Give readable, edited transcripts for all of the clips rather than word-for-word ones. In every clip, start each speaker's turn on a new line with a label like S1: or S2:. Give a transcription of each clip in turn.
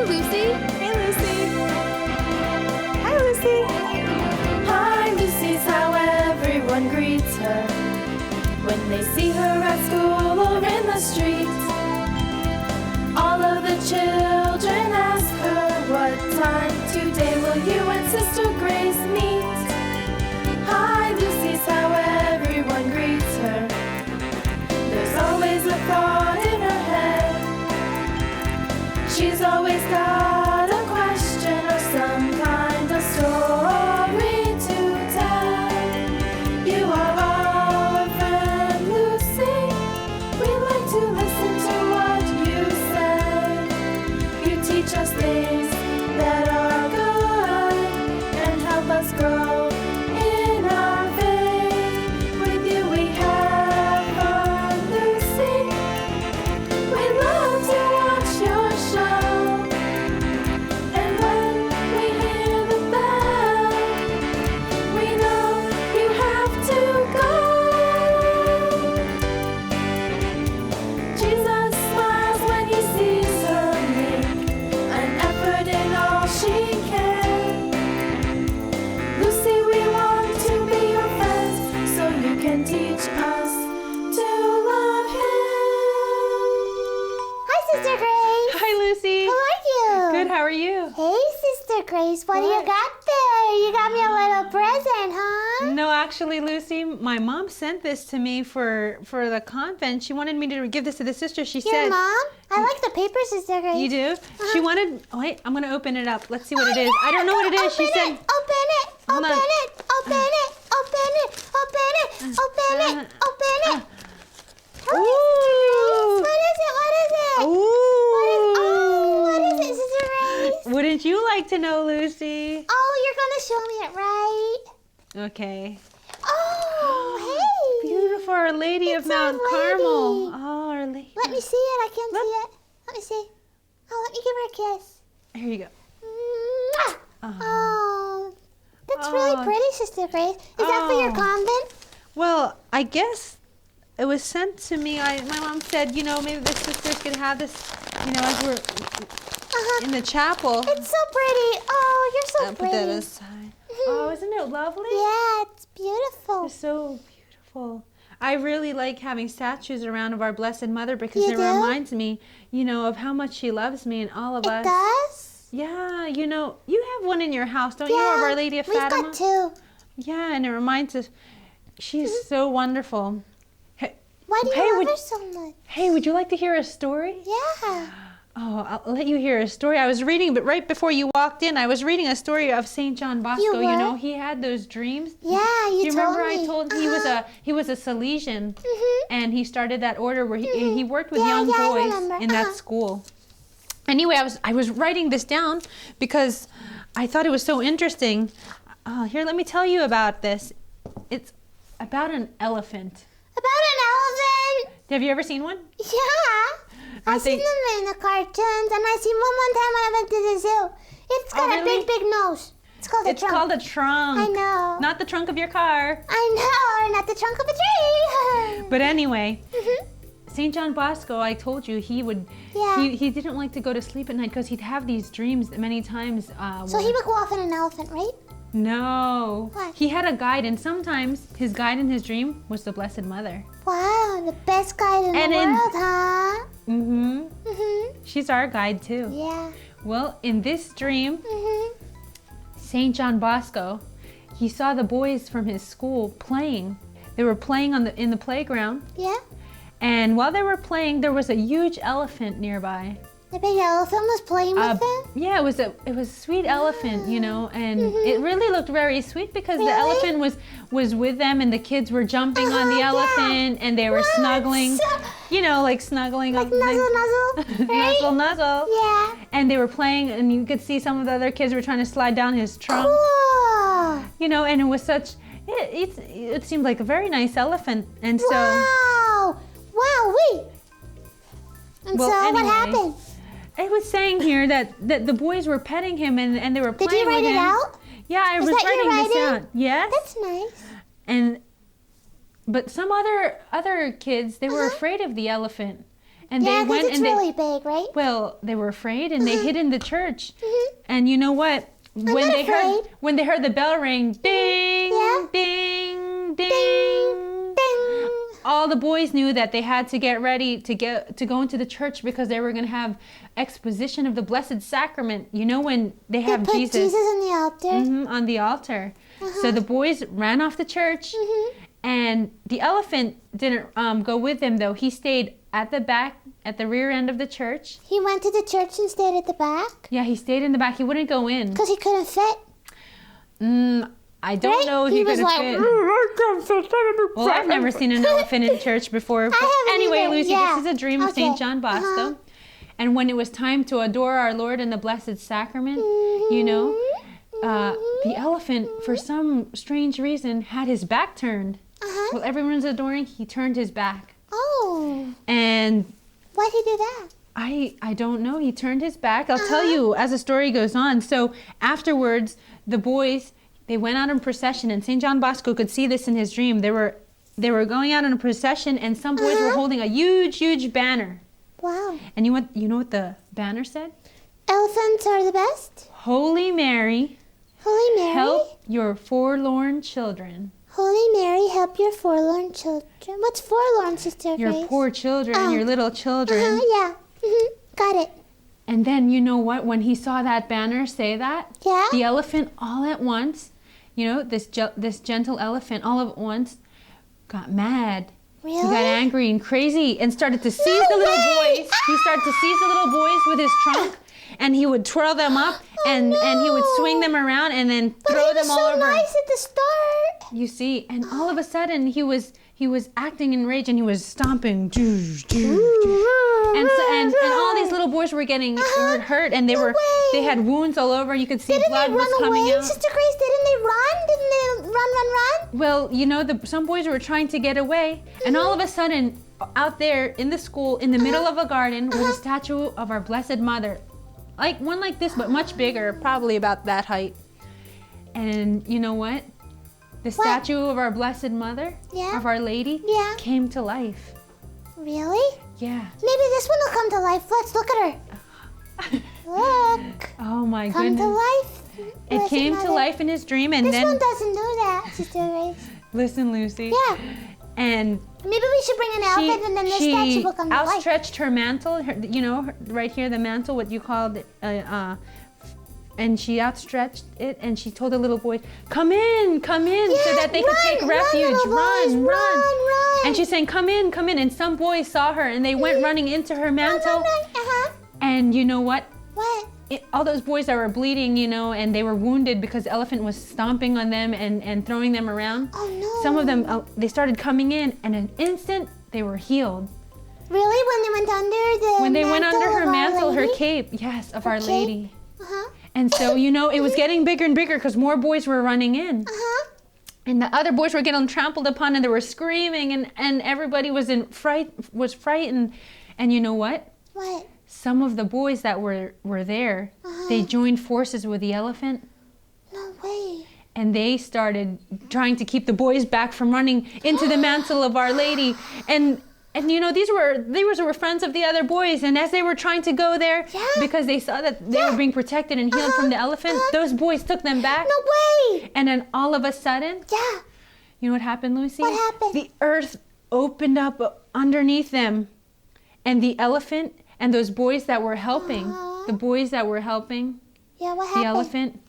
S1: Hey, Lucy.
S2: Hey, Lucy. Hi, Lucy.
S3: Hi, Lucy's how everyone greets her when they see her at school or in the street. All of the children ask her, what time today will you and Sister Grace meet? Hi, Lucy's how everyone greets her. There's always a thought in her head. She's always got a question or some kind of story to tell. You are our friend Lucy. We like to listen to what you say. You teach us things that are good and help us grow in our faith. With you we have fun, Lucy. We love to watch your show. And when we hear the bell, we know you have to go. Jesus smiles when he sees her make an effort in all she can. Lucy, we want to be your friends so you can teach us to love him.
S4: Hi, Sister Grace.
S2: Hi, Lucy.
S4: How are you?
S2: Good, how are you?
S4: Hey, Sister Grace. What do you got there? You got me a little present, huh?
S2: No, actually, Lucy, my mom sent this to me for the convent. She wanted me to give this to the sister. She
S4: Your
S2: said...
S4: mom? I like the paper, Sister Grace.
S2: You do? She wanted... Oh, wait, I'm going to open it up. Let's see what it is. I don't know what it is. She said...
S4: Open it.
S2: Hold
S4: Open
S2: on.
S4: it. Open it. Open it. Open it. Open it. Open it.
S2: Ooh.
S4: What is it? What is it?
S2: Ooh.
S4: What is it, Sister Grace?
S2: Wouldn't you like to know, Lucy?
S4: Oh, you're going to show me it, right?
S2: Okay.
S4: Oh, hey.
S2: Beautiful Our Lady
S4: It's
S2: of Mount
S4: Our
S2: Carmel.
S4: Lady.
S2: Oh, Our Lady.
S4: Let me see it. I can't see it. Let me see. Oh, let me give her a kiss.
S2: Here you go.
S4: Mwah!
S2: Oh.
S4: Oh, that's
S2: Oh.
S4: really pretty, Sister Grace. Is that for your
S2: Oh.
S4: convent?
S2: Well, I guess it was sent to me. My mom said, maybe the sisters could have this, as we're
S4: Uh-huh.
S2: in the chapel.
S4: It's so pretty. Oh, you're so
S2: I'll put
S4: pretty.
S2: that aside. Oh, isn't it lovely?
S4: Yeah, it's beautiful.
S2: It's so beautiful. I really like having statues around of our Blessed Mother because
S4: You
S2: it
S4: do?
S2: reminds me, of how much she loves me and all of
S4: It
S2: us.
S4: does?
S2: Yeah, you have one in your house, don't you,
S4: Yeah,
S2: of Our Lady of
S4: we've
S2: Fatima?
S4: got two.
S2: Yeah, and it reminds us, she's so wonderful. Hey,
S4: Why do you
S2: Hey,
S4: love
S2: would-
S4: her so much?
S2: hey, would you like to hear a story?
S4: Yeah.
S2: Oh, I'll let you hear a story. I was reading, but right before you walked in, I was reading a story of Saint John Bosco.
S4: You were?
S2: He had those dreams.
S4: Yeah,
S2: Do you
S4: told
S2: remember
S4: me.
S2: I told he was a Salesian,
S4: Mhm.
S2: and he started that order where he worked with
S4: Yeah,
S2: young
S4: yeah, I
S2: boys
S4: remember.
S2: in that school. Anyway, I was writing this down because I thought it was so interesting. Here, let me tell you about this. It's about an elephant.
S4: About an elephant?
S2: Have you ever seen one?
S4: Yeah.
S2: I
S4: I've seen
S2: think-
S4: them in the cartoons, and I seen one time when I went to the zoo. It's got
S2: Oh,
S4: a
S2: really?
S4: big nose. It's called a
S2: It's
S4: trunk.
S2: called a trunk.
S4: I know.
S2: Not the trunk of your car.
S4: I know, not the trunk of a tree.
S2: But anyway,
S4: Mhm.
S2: St. John Bosco, I told you,
S4: Yeah.
S2: he didn't like to go to sleep at night because he'd have these dreams many times.
S4: So he would go off on an elephant, right?
S2: No.
S4: What?
S2: He had a guide, and sometimes his guide in his dream was the Blessed Mother.
S4: Wow, the best guide in
S2: And
S4: the
S2: in-
S4: world, huh?
S2: Mm-hmm.
S4: Mhm.
S2: She's our guide too.
S4: Yeah.
S2: Well, in this dream,
S4: Mhm.
S2: St. John Bosco, he saw the boys from his school playing. They were playing in the playground,
S4: Yeah.
S2: and while they were playing, there was a huge elephant nearby.
S4: The big elephant was playing with them.
S2: Yeah, it was a sweet elephant, and it really looked very sweet because the
S4: Really?
S2: elephant was with them, and the kids were jumping on the
S4: Yeah.
S2: elephant, and they were
S4: What?
S2: snuggling, like snuggling,
S4: Like nuzzle, nuzzle, right?
S2: nuzzle, nuzzle.
S4: Yeah.
S2: And they were playing, and you could see some of the other kids were trying to slide down his trunk,
S4: Cool.
S2: and it was such. It seemed like a very nice elephant, and so.
S4: Wow. Wow. Wait. And
S2: Well,
S4: so
S2: anyway,
S4: what happened?
S2: It was saying here that the boys were petting him and they were
S4: Did
S2: playing
S4: you write
S2: with
S4: it
S2: him.
S4: out?
S2: Yeah, I
S4: Is
S2: was
S4: that your
S2: writing this
S4: writing?
S2: out. Yes.
S4: That's nice.
S2: But some other kids, they were
S4: Uh-huh.
S2: afraid of the elephant. And
S4: Yeah,
S2: they
S4: because
S2: went
S4: it's
S2: and
S4: really big, right?
S2: well, they were afraid and they hid in the church.
S4: Mhm.
S2: And you know what? When
S4: not
S2: they heard the bell ring, ding,
S4: Yeah.
S2: ding, ding,
S4: Ding.
S2: all the boys knew that they had to get ready to go into the church because they were going to have exposition of the Blessed Sacrament. You know, when they
S4: They
S2: have
S4: put Jesus on the altar.
S2: on the altar. So the boys ran off the church, and the elephant didn't go with them though. He stayed at the back, at the rear end of the church.
S4: He went to the church and stayed at the back
S2: Yeah, he stayed in the back. He wouldn't go in.
S4: because he couldn't fit.
S2: I don't
S4: Right?
S2: know if
S4: He
S2: he
S4: was
S2: could
S4: like,
S2: fit. Well, I've never seen an elephant in church before. But
S4: haven't
S2: anyway,
S4: either.
S2: Lucy,
S4: Yeah.
S2: this is a dream of
S4: Okay.
S2: St. John Bosco. And when it was time to adore our Lord in the Blessed Sacrament, you know, the elephant, for some strange reason, had his back turned.
S4: Uh-huh.
S2: While everyone's adoring, he turned his back.
S4: Oh,
S2: And
S4: why'd he do that?
S2: I don't know. He turned his back. I'll tell you as the story goes on. So afterwards, the boys, they went out in procession, and St. John Bosco could see this in his dream. They were going out in a procession, and some boys were holding a huge banner.
S4: Wow.
S2: And you know what the banner said?
S4: Elephants are the best.
S2: Holy Mary,
S4: Holy Mary.
S2: help your forlorn children.
S4: Holy Mary, help your forlorn children. What's forlorn, Sister
S2: Your
S4: Grace?
S2: poor children, your little children.
S4: Yeah. Got it.
S2: And then you know what? When he saw that banner say that,
S4: Yeah.
S2: the elephant all at once, you know, this gentle elephant all at once got mad.
S4: Really?
S2: He got angry and crazy and started to seize the little
S4: way!
S2: boys. He started to seize the little boys with his trunk, and he would twirl them up and he would swing them around and then
S4: But
S2: throw
S4: he
S2: them
S4: was
S2: all
S4: so
S2: over.
S4: nice at the start.
S2: You see, and all of a sudden he was acting in rage and he was stomping. And all these little boys were getting hurt, and they had wounds all over. You could see
S4: Didn't
S2: blood
S4: they
S2: was
S4: run
S2: coming
S4: away,
S2: out.
S4: Sister Grace? Didn't they run? Didn't they run?
S2: Well, you know, some boys were trying to get away, and all of a sudden, out there in the school, in the middle of a garden, was a statue of our Blessed Mother, like one like this, but much bigger, probably about that height. And you know what? The statue of our Blessed Mother,
S4: Yeah.
S2: of Our Lady,
S4: Yeah.
S2: came to life.
S4: Really?
S2: Yeah.
S4: Maybe this one will come to life. Let's look at her. Look.
S2: Oh my
S4: Come
S2: goodness.
S4: to life.
S2: It
S4: Blessed
S2: came to
S4: Mother.
S2: life in his dream, and
S4: This
S2: then
S4: one doesn't do that, Sister Grace.
S2: listen, Lucy.
S4: Yeah.
S2: And
S4: Maybe we should bring an elephant and then this statue will come to life.
S2: outstretched her mantle, right here, the mantle, what you called, and she outstretched it, and she told the little boy, come in, so that they could take refuge. Run. And she's saying, come in. And some boys saw her, and they went running into her mantle.
S4: Uh-huh.
S2: And you know what?
S4: What?
S2: All those boys that were bleeding, you know, and they were wounded because the elephant was stomping on them and throwing them around.
S4: Oh, no.
S2: Some of them, they started coming in, and in an instant, they were healed.
S4: Really? When they went under the
S2: When they went under
S4: mantle
S2: her
S4: of Our
S2: mantle, her
S4: Lady?
S2: cape, yes, of Our
S4: cape?
S2: Lady.
S4: Uh-huh.
S2: And so, you know, it was getting bigger and bigger because more boys were running in.
S4: Uh-huh.
S2: And the other boys were getting trampled upon, and they were screaming, and everybody was frightened. And you know what?
S4: What?
S2: Some of the boys that were there, they joined forces with the elephant,
S4: No way.
S2: and they started trying to keep the boys back from running into the mantle of Our Lady. And you know, these were friends of the other boys, and as they were trying to go there,
S4: Yeah.
S2: because they saw that they were being protected and healed from the elephant, those boys took them back.
S4: No way.
S2: And then all of a sudden,
S4: Yeah.
S2: you know what happened, Lucy?
S4: What happened?
S2: The earth opened up underneath them, and the elephant and those boys that were helping,
S4: Uh-huh. Yeah, what happened?
S2: the elephant,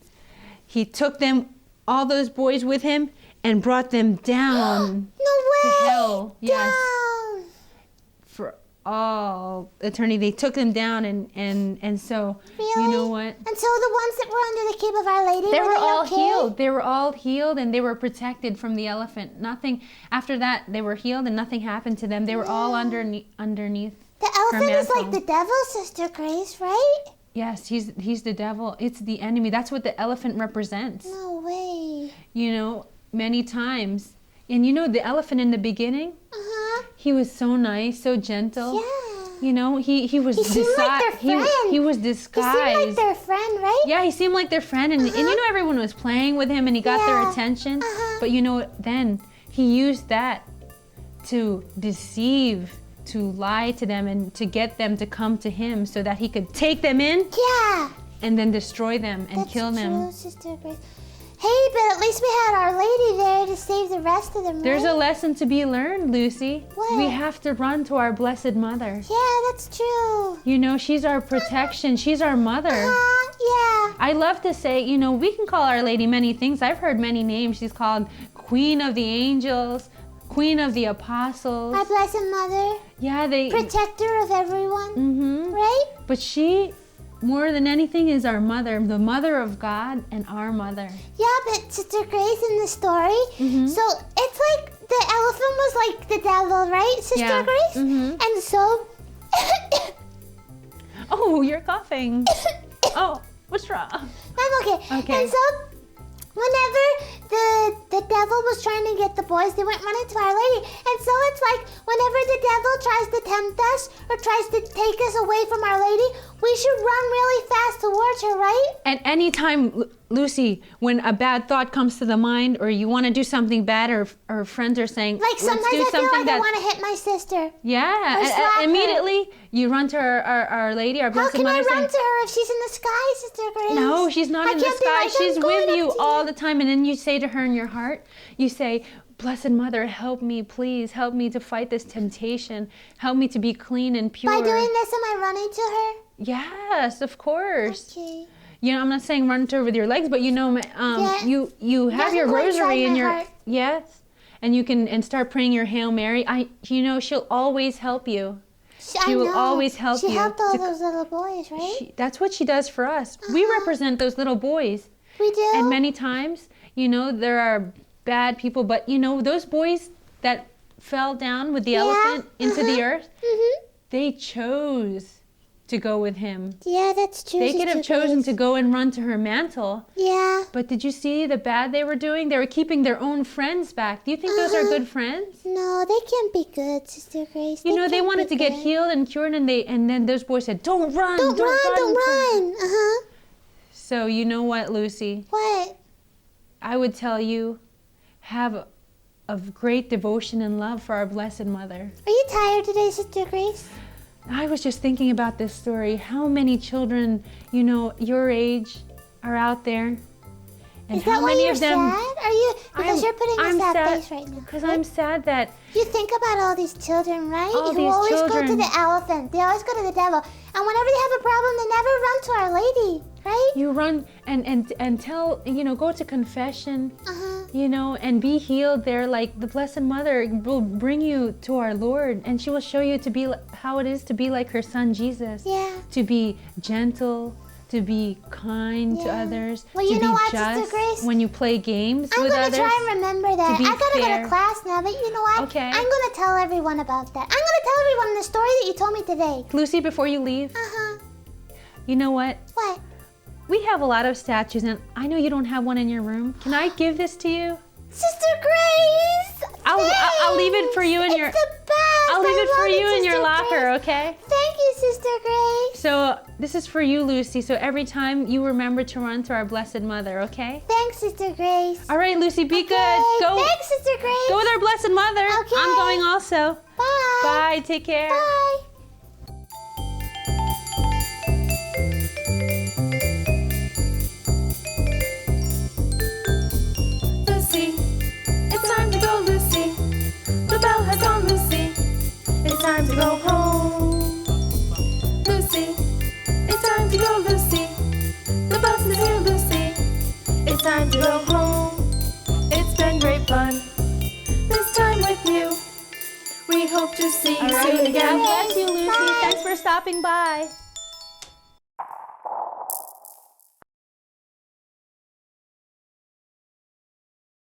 S2: he took them, all those boys with him, and brought them down
S4: No way.
S2: to hell. Yes.
S4: Down.
S2: For all eternity. They took them down, and so,
S4: Really?
S2: you know what?
S4: And so the ones that were under the cape of Our Lady,
S2: They were all
S4: okay?
S2: healed. They were all healed, and they were protected from the elephant. Nothing, after that, they were healed, and nothing happened to them. They were all underneath.
S4: The elephant is
S2: mantle.
S4: like the devil, Sister Grace, right?
S2: Yes, he's the devil. It's the enemy. That's what the elephant represents.
S4: No way.
S2: You know, many times. And you know, the elephant in the beginning,
S4: Uh-huh.
S2: he was so nice, so gentle.
S4: Yeah.
S2: You know, he was
S4: He seemed like their friend.
S2: he was
S4: He
S2: disguised.
S4: seemed like their friend, right?
S2: Yeah, he seemed like their friend, and you know, everyone was playing with him, and he got their
S4: Yeah.
S2: attention.
S4: Uh-huh.
S2: But you know, then he used that to deceive to lie to them and to get them to come to him so that he could take them in
S4: Yeah.
S2: and then destroy them and
S4: That's
S2: kill them.
S4: true, Sister Grace. Hey, but at least we had Our Lady there to save the rest of them,
S2: There's
S4: right?
S2: a lesson to be learned, Lucy.
S4: What?
S2: We have to run to our Blessed Mother.
S4: Yeah, that's true.
S2: You know, she's our protection. She's our mother.
S4: Yeah.
S2: I love to say, you know, we can call Our Lady many things. I've heard many names. She's called Queen of the Angels, Queen of the Apostles.
S4: Our Blessed Mother,
S2: Yeah, they.
S4: protector of everyone,
S2: Mm-hmm.
S4: right?
S2: But she, more than anything, is our mother, the mother of God and our mother.
S4: Yeah, but Sister Grace in the story,
S2: Mhm.
S4: so it's like the elephant was like the devil, right, Sister
S2: Yeah.
S4: Grace?
S2: Mhm.
S4: And so,
S2: Oh, you're coughing. Oh, what's wrong?
S4: I'm okay.
S2: Okay.
S4: And so, whenever the devil was trying to get the boys, they went running to Our Lady. And so it's like whenever the devil tries to tempt us or tries to take us away from Our Lady, we should run really fast towards her, right?
S2: And anytime, Lucy, when a bad thought comes to the mind or you want to do something bad or friends are saying,
S4: Like sometimes
S2: let's do
S4: I feel
S2: something
S4: like I want to hit my sister.
S2: Yeah,
S4: Or slap her.
S2: immediately you run to our Lady, our
S4: How
S2: Blessed
S4: can I
S2: Mother,
S4: run
S2: saying,
S4: to her if she's in the sky, Sister Grace?
S2: no, she's not
S4: I
S2: in the
S4: can't be
S2: sky.
S4: like,
S2: She's
S4: I'm going
S2: with you
S4: up to
S2: all the time. And then you say to her in your heart, you say, Blessed Mother, help me, please. Help me to fight this temptation. Help me to be clean and pure.
S4: By doing this, am I running to her?
S2: Yes, of course.
S4: Okay.
S2: You know, I'm not saying run to her with your legs, but you know,
S4: Yeah.
S2: you have
S4: Doesn't
S2: your
S4: go inside
S2: rosary in
S4: my
S2: your
S4: heart.
S2: yes, and you can and start praying your Hail Mary. You know, she'll always help you.
S4: I
S2: will
S4: know.
S2: always help
S4: She
S2: you
S4: helped all
S2: to-
S4: those little boys, right?
S2: That's what she does for us. We
S4: Uh-huh.
S2: represent those little boys,
S4: We do.
S2: and many times, you know, there are bad people, but you know, those boys that fell down with the
S4: Yeah,
S2: elephant into the
S4: uh-huh.
S2: earth,
S4: Mm-hmm.
S2: they chose to go with him.
S4: Yeah, that's true.
S2: They could have
S4: Sister
S2: chosen
S4: Grace.
S2: to go and run to her mantle.
S4: Yeah.
S2: But did you see the bad they were doing? They were keeping their own friends back. Do you think those are
S4: Uh-huh.
S2: good friends?
S4: No, they can't be good, Sister Grace.
S2: You know, they
S4: can't
S2: wanted
S4: be
S2: to get
S4: good.
S2: healed and cured, and then those boys said, "Don't run,
S4: Don't run, don't run. Uh-huh.
S2: So you know what, Lucy?
S4: What?
S2: I would tell you, have a great devotion and love for our Blessed Mother.
S4: Are you tired today, Sister Grace?
S2: I was just thinking about this story. How many children, you know, your age are out there? And
S4: Is that
S2: how
S4: why
S2: many
S4: you're
S2: of them?
S4: sad? Are you? Because you're putting a sad face right now.
S2: Because I'm sad that
S4: You think about all these children, right?
S2: All
S4: Who
S2: these
S4: always go to
S2: children.
S4: the elephant. They always go to the devil. And whenever they have a problem, they never run to Our Lady, right?
S2: you run and tell, you know, go to confession,
S4: Uh-huh.
S2: you know, and be healed there. Like the Blessed Mother will bring you to our Lord, and she will show you to be how it is to be like her Son Jesus.
S4: Yeah.
S2: To be gentle, to be kind to
S4: Yeah.
S2: others,
S4: Well,
S2: to
S4: you know
S2: be
S4: what,
S2: just
S4: Sister Grace?
S2: when you play games
S4: I'm
S2: with
S4: gonna
S2: others.
S4: try and remember that.
S2: be
S4: I gotta go
S2: fair.
S4: to class now, but you know what?
S2: Okay.
S4: I'm gonna tell everyone about that. I'm gonna tell everyone the story that you told me today.
S2: Lucy, before you leave,
S4: Uh-huh.
S2: you know what?
S4: What?
S2: We have a lot of statues, and I know you don't have one in your room. Can I give this to you?
S4: Sister Grace!
S2: I'll leave it for you in
S4: It's
S2: your.
S4: the best!
S2: I'll leave
S4: I
S2: it for
S4: love
S2: you in your
S4: Sister
S2: locker,
S4: Grace.
S2: okay?
S4: Thank you, Sister Grace.
S2: So this is for you, Lucy. So every time you remember to run to our Blessed Mother, okay?
S4: Thanks, Sister Grace.
S2: All right, Lucy, be good.
S4: Okay,
S2: Go,
S4: Thanks, Sister Grace.
S2: go with our Blessed Mother.
S4: Okay.
S2: I'm going also.
S4: Bye.
S2: Bye. Take care.
S4: Bye.
S3: Lucy, it's time to go, Lucy. The bell has gone, Lucy. It's time to go home. Lucy, it's time to go, Lucy. The bus is here, Lucy. It's time to go home. It's been great fun this time with you. We hope to see you soon
S2: God
S3: again.
S2: bless you, Lucy.
S4: Bye.
S2: Thanks for stopping by.